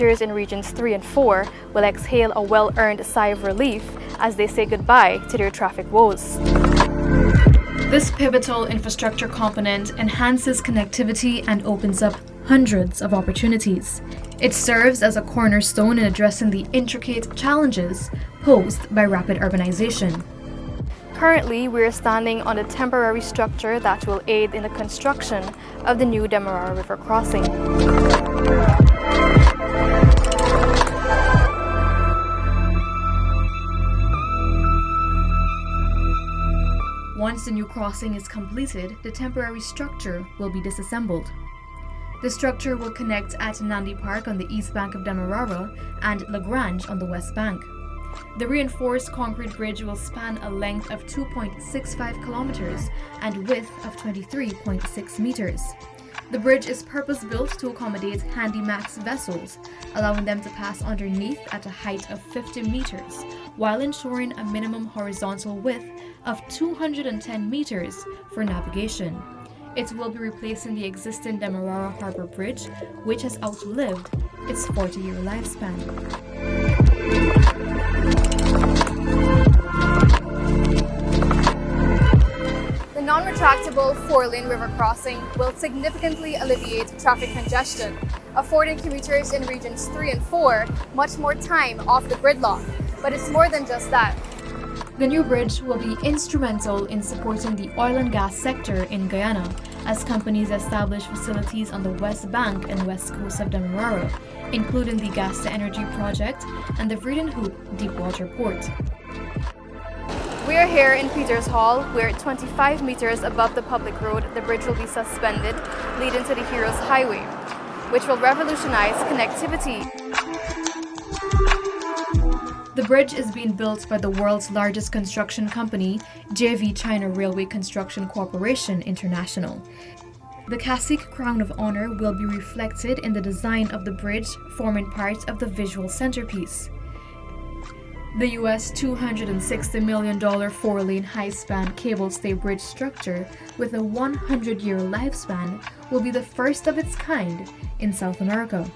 commuters in Regions 3 and 4 will exhale a well-earned sigh of relief as they say goodbye to their traffic woes. This pivotal infrastructure component enhances connectivity and opens up hundreds of opportunities. It serves as a cornerstone in addressing the intricate challenges posed by rapid urbanization. Currently, we are standing on a temporary structure that will aid in the construction of the new Demerara River Crossing. Once the new crossing is completed, the temporary structure will be disassembled. The structure will connect at Nandi Park on the east bank of Demerara and Lagrange on the west bank. The reinforced concrete bridge will span a length of 2.65 kilometers and width of 23.6 meters. The bridge is purpose-built to accommodate Handymax vessels, allowing them to pass underneath at a height of 50 meters, while ensuring a minimum horizontal width of 210 meters for navigation. It will be replacing the existing Demerara Harbour Bridge, which has outlived its 40-year lifespan. The non-retractable 4-lane river crossing will significantly alleviate traffic congestion, affording commuters in Regions 3 and 4 much more time off the gridlock. But it's more than just that. The new bridge will be instrumental in supporting the oil and gas sector in Guyana as companies establish facilities on the west bank and west coast of Demerara, including the Gas-to-Energy project and the Vredenhoek deepwater port. We are here in Peters Hall, where 25 meters above the public road, the bridge will be suspended, leading to the Heroes Highway, which will revolutionize connectivity. The bridge is being built by the world's largest construction company, JV China Railway Construction Corporation International. The Cacique Crown of Honor will be reflected in the design of the bridge, forming part of the visual centerpiece. The US $260 million 4-lane high-span cable-stay bridge structure with a 100-year lifespan will be the first of its kind in South America.